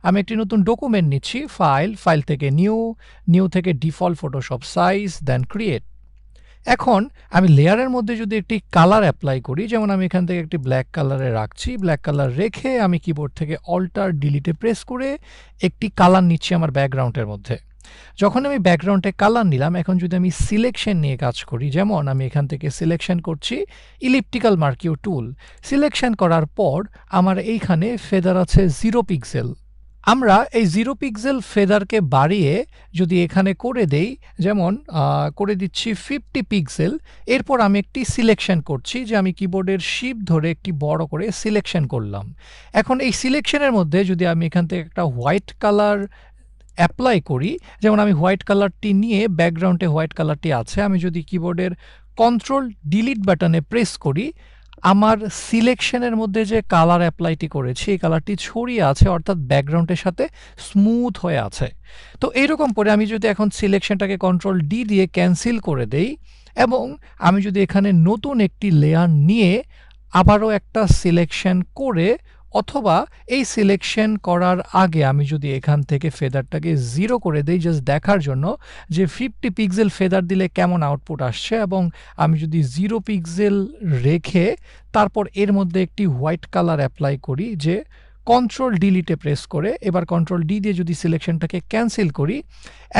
আমি একটি নতুন ডকুমেন্ট নিচ্ছি, ফাইল থেকে নিউ থেকে ডিফল্ট ফটোশপ সাইজ, দেন ক্রিয়েট। এখন আমি লেয়ারের মধ্যে যদি একটি কালার অ্যাপ্লাই করি, যেমন আমি এখান থেকে একটি ব্ল্যাক কালারে রাখছি, ব্ল্যাক কালার রেখে আমি কিবোর্ড থেকে অল্টার ডিলিটে প্রেস করে একটি কালার নিচ্ছি আমার ব্যাকগ্রাউন্ডের মধ্যে। যখন আমি ব্যাকগ্রাউন্ডে কালার নিলাম, এখন যদি আমি সিলেকশন নিয়ে কাজ করি, যেমন আমি এখান থেকে সিলেকশন করছি ইলিপ্টিক্যাল মার্কিউ টুল, সিলেকশন করার পর আমার এইখানে ফেদার আছে 0 পিক্সেল। আমরা এই 0 পিক্সেল ফেদারকে বাড়িয়ে যদি এখানে করে দেই, যেমন করে দিচ্ছি 50 পিক্সেল, এরপর আমি একটি সিলেকশন করছি, যে আমি কিবোর্ডের শিফট ধরে একটি বড় করে সিলেকশন করলাম। এখন এই সিলেকশনের মধ্যে যদি আমি এখান থেকে একটা হোয়াইট কালার অ্যাপ্লাই করি, যেমন আমি হোয়াইট কালারটি নিয়ে, ব্যাকগ্রাউন্ডে হোয়াইট কালারটি আছে, আমি যদি কিবোর্ডের কন্ট্রোল ডিলিট বাটনে প্রেস করি, আমার সিলেকশনের মধ্যে যে কালার অ্যাপ্লাইটি করেছি এই কালারটি ছড়িয়ে আছে, অর্থাৎ ব্যাকগ্রাউন্ডের সাথে স্মুথ হয়ে আছে। তো এইরকম করে আমি যদি এখন সিলেকশনটাকে কন্ট্রোল ডি দিয়ে ক্যান্সেল করে দেই, এবং আমি যদি এখানে নতুন একটি লেয়ার নিয়ে আবারও একটা সিলেকশন করে, অথবা এই সিলেকশন করার আগে আমি যদি এখান থেকে ফেদারটাকে 0 করে দেই, জাস্ট দেখার জন্য যে 50 পিক্সেল ফেদার দিলে কেমন আউটপুট আসছে, এবং আমি যদি 0 পিক্সেল রেখে তারপর এর মধ্যে একটি হোয়াইট কালার অ্যাপ্লাই করি, যে কন্ট্রোল ডিলিটে প্রেস করে, এবার কন্ট্রোল ডি দিয়ে যদি সিলেকশনটাকে ক্যান্সেল করি,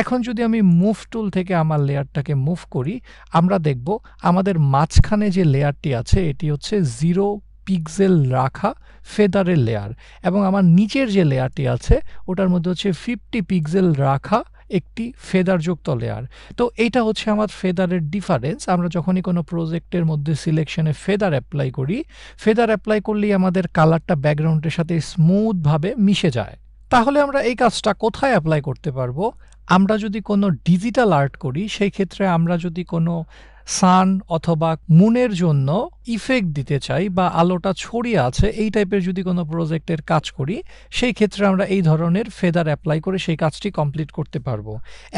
এখন যদি আমি মুভ টুল থেকে আমার লেয়ারটাকে মুভ করি, আমরা দেখব আমাদের মাঝখানে যে লেয়ারটি আছে এটি হচ্ছে 0 পিক্সেল রাখা ফেদারের লেয়ার, এবং আমার নিচের যে লেয়ারটি আছে ওটার মধ্যে হচ্ছে 50 পিক্সেল রাখা একটি ফেদারযুক্ত লেয়ার। তো এইটা হচ্ছে আমার ফেদারের ডিফারেন্স। আমরা যখনই কোনো প্রজেক্টের মধ্যে সিলেকশনে ফেদার অ্যাপ্লাই করি, ফেদার অ্যাপ্লাই করলেই আমাদের কালারটা ব্যাকগ্রাউন্ডের সাথে স্মুথভাবে মিশে যায়। তাহলে আমরা এই কাজটা কোথায় অ্যাপ্লাই করতে পারবো? আমরা যদি কোনো ডিজিটাল আর্ট করি, সেই ক্ষেত্রে আমরা যদি কোনো সান অথবা মুনের জন্য ইফেক্ট দিতে চাই, বা আলোটা ছড়িয়ে আছে এই টাইপের যদি কোনো প্রজেক্টের কাজ করি, সেই ক্ষেত্রে আমরা এই ধরনের ফেদার অ্যাপ্লাই করে সেই কাজটি কমপ্লিট করতে পারবো।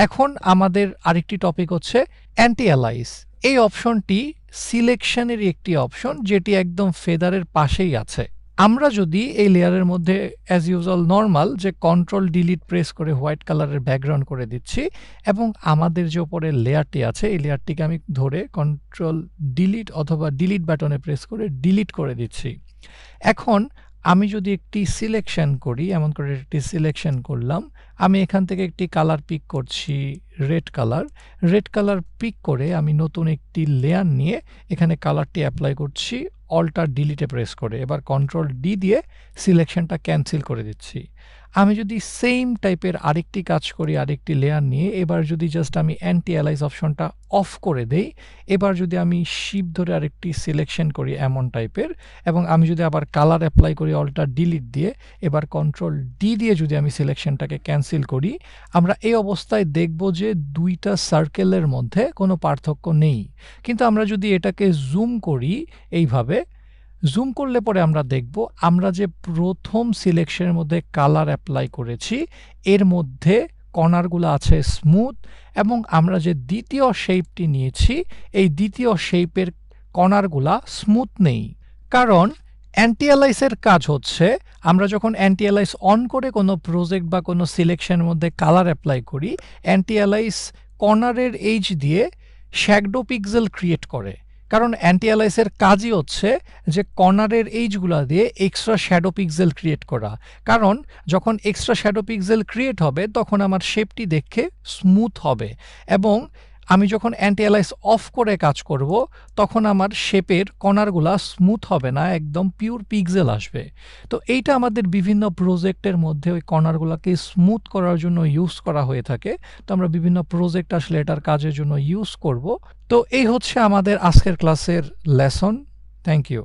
এখন আমাদের আরেকটি টপিক হচ্ছে অ্যান্টি-অ্যালাইস। এই অপশনটি সিলেকশনেরই একটি অপশন, যেটি একদম ফেদারের পাশেই আছে। আমরা যদি এই লেয়ারের মধ্যে অ্যাজ ইউজুয়াল নর্মাল যে কন্ট্রোল ডিলিট প্রেস করে হোয়াইট কালারের ব্যাকগ্রাউন্ড করে দিচ্ছি, এবং আমাদের যে উপরের লেয়ারটি আছে এই লেয়ারটিকে আমি ধরে কন্ট্রোল ডিলিট অথবা ডিলিট বাটনে প্রেস করে ডিলিট করে দিচ্ছি। এখন আমি যদি একটি সিলেকশন করি, এমন করে একটি সিলেকশন করলাম, আমি এখান থেকে একটি কালার পিক করছি রেড কালার পিক করে আমি নতুন একটি লেয়ার নিয়ে এখানে কালারটি অ্যাপ্লাই করছি অল্টার ডিলিটে প্রেস করে, এবার কন্ট্রোল ডি দিয়ে সিলেকশনটা ক্যান্সেল করে দিচ্ছি। আমি যদি সেম টাইপের আরেকটি কাজ করি আরেকটি লেয়ার নিয়ে, এবার যদি জাস্ট আমি অ্যান্টি-অ্যালাইস অপশনটা অফ করে দেই, এবার যদি আমি শিফট ধরে আরেকটি সিলেকশন করি এমন টাইপের, এবং আমি যদি আবার কালার অ্যাপ্লাই করি অল্টার ডিলিট দিয়ে, এবার কন্ট্রোল ডি দিয়ে যদি আমি সিলেকশনটাকে ক্যান্সেল করি, আমরা এই অবস্থায় দেখব যে দুইটা সার্কেলের মধ্যে কোনো পার্থক্য নেই। কিন্তু আমরা যদি এটাকে জুম করি, এইভাবে জুম করলে পরে আমরা দেখব আমরা যে প্রথম সিলেকশনের মধ্যে কালার অ্যাপ্লাই করেছি এর মধ্যে কর্নারগুলো আছে স্মুথ, এবং আমরা যে দ্বিতীয় শেপটি নিয়েছি এই দ্বিতীয় শেপের কর্নারগুলা স্মুথ নেই। কারণ অ্যান্টি-অ্যালাইসের কাজ হচ্ছে, আমরা যখন অ্যান্টি-অ্যালাইস অন করে কোনো প্রজেক্ট বা কোনো সিলেকশনের মধ্যে কালার অ্যাপ্লাই করি, অ্যান্টি-অ্যালাইস কর্নারের এজ দিয়ে শ্যাডো পিক্সেল ক্রিয়েট করে। কারণ অ্যান্টি-অ্যালাইসের কাজই হচ্ছে যে কর্নারের এইজগুলো দিয়ে এক্সট্রা শ্যাডো পিক্সেল ক্রিয়েট করা। কারণ যখন এক্সট্রা শ্যাডো পিক্সেল ক্রিয়েট হবে তখন আমার শেপটি দেখে স্মুথ হবে, এবং আমি যখন অ্যান্টি-অ্যালাইস অফ করে কাজ করব তখন আমার শেপের কর্নারগুলো স্মুথ হবে না, একদম পিওর পিক্সেল আসবে। তো এইটা আমাদের বিভিন্ন প্রজেক্টের মধ্যে ওই কর্নারগুলোকে স্মুথ করার জন্য ইউজ করা হয়ে থাকে। তো আমরা বিভিন্ন প্রজেক্ট আসলে এটার কাজের জন্য ইউজ করব। তো এই হচ্ছে আমাদের আজকের ক্লাসের লেসন। Thank you.